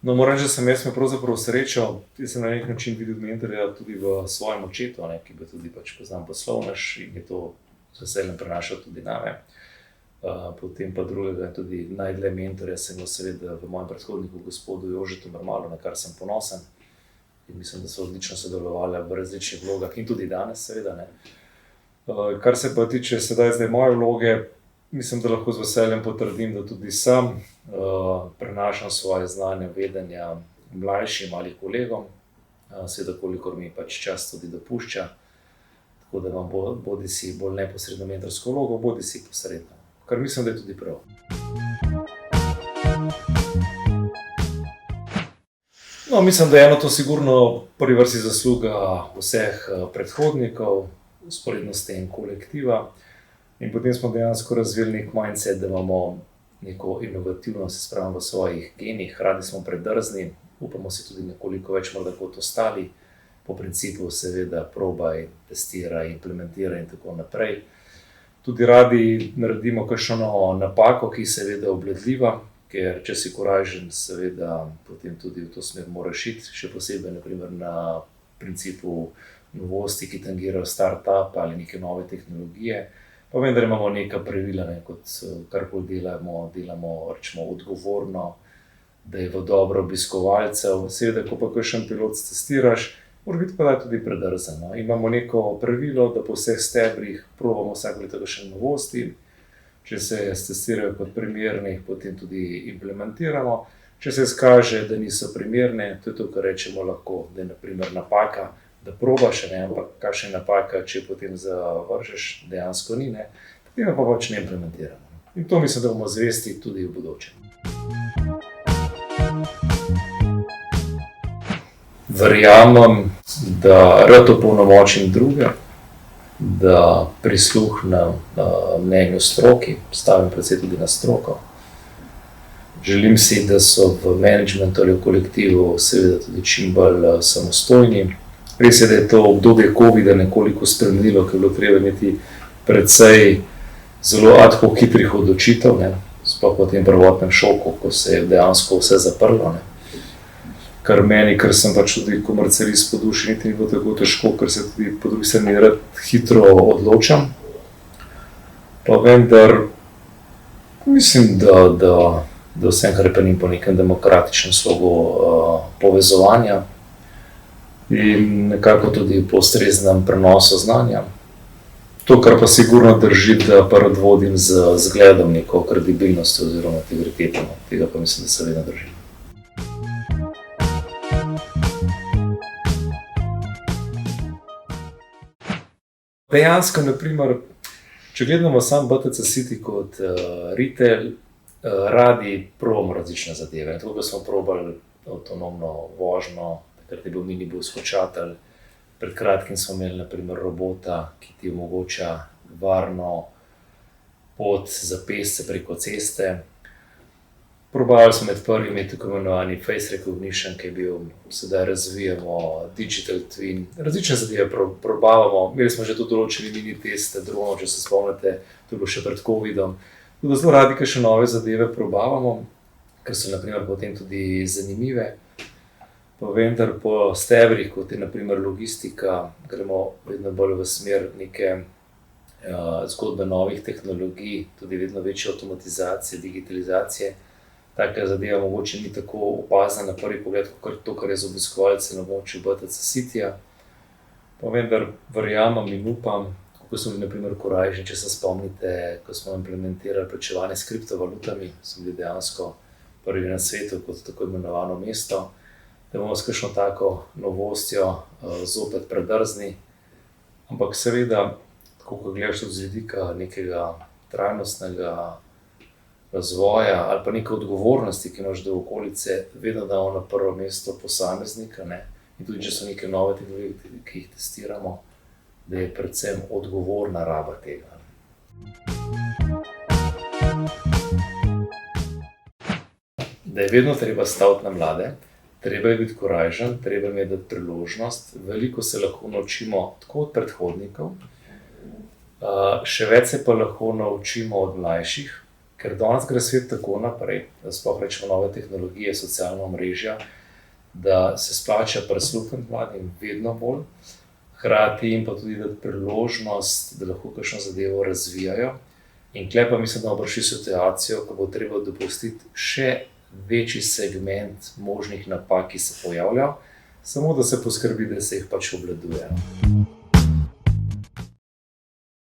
No, moram reči, da sem jaz imel pravzaprav srečo. Jaz sem na nek način videl mentorja tudi v svojem očetu, ki ga tudi poznam poslovnež in je to z veseljem prenašal tudi name. Potem pa drugega, tudi najdlje mentorja sem imel seveda v mojem predhodniku, gospodu Jožetu Mermalu, na kar sem ponosen. In mislim, da so odlično sodelovali v različnih vlogah in tudi danes seveda. Kar se pa tiče zdaj moje vloge, mislim, da lahko z veseljem potrdim, da tudi sam prenašam svoje znanje, vedenja mlajšim ali kolegom, seveda kolikor mi čas tudi dopušča, tako da imam bodisi bolj neposredno mentorsko vlogo, bodisi posredno, kar mislim, da je tudi prav. No, mislim, da je eno to sigurno prvi vrsti zasluga vseh predhodnikov, vzporedno s tem kolektiva. In potem smo dejansko razvili nek mindset, da imamo neko inovativnost, se pravi v svojih genih, radi smo predrzni, upamo si tudi nekoliko več morda kot ostali, po principu seveda probaj, testiraj, implementiraj in tako naprej. Tudi radi naredimo kakšno napako, ki je seveda obvladljiva, ker če si korajžen, seveda potem tudi v to smer moraš iti, še posebej na principu novosti, ki tangirajo start-up ali neke nove tehnologije. Pa vendar imamo neka pravila, kot karkoli delamo rečemo odgovorno, da je v dobro obiskovalcev. Seveda, ko pa kakšen pilot testiraš, mora biti pa tudi predrzen. Imamo neko pravilo, da po vseh stebrih probamo vsako leto kakšne novosti. Če se testirajo kot primerne, jih potem tudi implementiramo. Če se izkaže, da niso primerne, to je to, kar rečemo lahko, da je na primer napaka, da probaš, ampak kakšna je napaka, če potem zavržeš, dejansko ni, potem pa ne implementiramo. In to mislim, da bomo zvesti tudi v bodoče. Verjamem, da rad opolnomočim druge, da prisluhnem mnenju stroki, stavim predvsem tudi na stroko. Želim si, da so v menedžmentu ali v kolektivu seveda tudi čim bolj samostojni. Res je, da je to obdobje covida nekoliko spremenilo, ker je bilo treba imeti precej zelo ad hoc hitrih odločitev, sploh po tem prvotnem šoku, ko se je dejansko vse zaprlo. Kar meni, ker sem tudi komercialist po duši, niti ni bilo tako težko, ker se tudi po drugi strani rad hitro odločam. Pa vendar mislim, da vsem hrepenim po nekem demokratičnem slogu povezovanja in nekako tudi po ustreznem prenosu znanja. To, kar pa sigurno drži, da pa rad vodim z zgledom, neko kredibilnostjo oziroma integriteto. Tega pa mislim, da se vedno držim. Dejansko, naprimer, če gledamo sam BTC City kot retail, radi probamo različne zadeve. Tako smo probali avtonomno vožnjo, takrat je bil minibus Hočatelj. Pred kratkim smo imeli naprimer robota, ki ti omogoča varno pot za pešce preko ceste. Probali smo med prvimi tako imenovani face recognition, ki je bil, sedaj razvijamo digital twin. Različne zadeve probavamo. Imeli smo že tudi določene mini teste dronov, če se spomnite, to je bilo še pred covidom. Tudi zelo radi kakšne nove zadeve probavamo, ker so naprimer potem tudi zanimive. Pa vendar po stebrih, kot je naprimer logistika, gremo vedno bolj v smer neke zgodbe novih tehnologij, tudi vedno večje avtomatizacije, digitalizacije. Taka zadeva mogoče ni tako opazna na prvi pogled, kot to, kar je z obiskovalci na območju BTC Cityja. Pa vendar verjamem in upam, kako smo bili naprimer korajžni, če se spomnite, ko smo implementirali plačevanje s kriptovalutami, smo bili dejansko prvi na svetu kot tako imenovano mesto, da bomo s kakšno tako novostjo zopet predrzni. Ampak seveda, tako ko gledaš tudi z vidika nekega trajnostnega razvoja ali pa neke odgovornosti, ki imaš do okolice, vedno damo na prvo mesto posameznika, in tudi če so neke nove tehnologije, ki jih testiramo, da je predvsem odgovorna raba tega. Da je vedno treba staviti na mlade, treba je biti korajžen, treba je dati priložnost, veliko se lahko naučimo tako od predhodnikov, še več se pa lahko naučimo od mlajših. Ker danes gre svet tako naprej, da sploh rečemo nove tehnologije, socialna omrežja, da se splača prisluhniti mladim vedno bolj, hkrati jim pa tudi dati priložnost, da lahko kakšno zadevo razvijajo. In tukaj pa mislim, da bomo prišli v situacijo, ko bo treba dopustiti še večji segment možnih napak, ki se pojavljajo, samo da se poskrbi, da se jih pač obvladuje.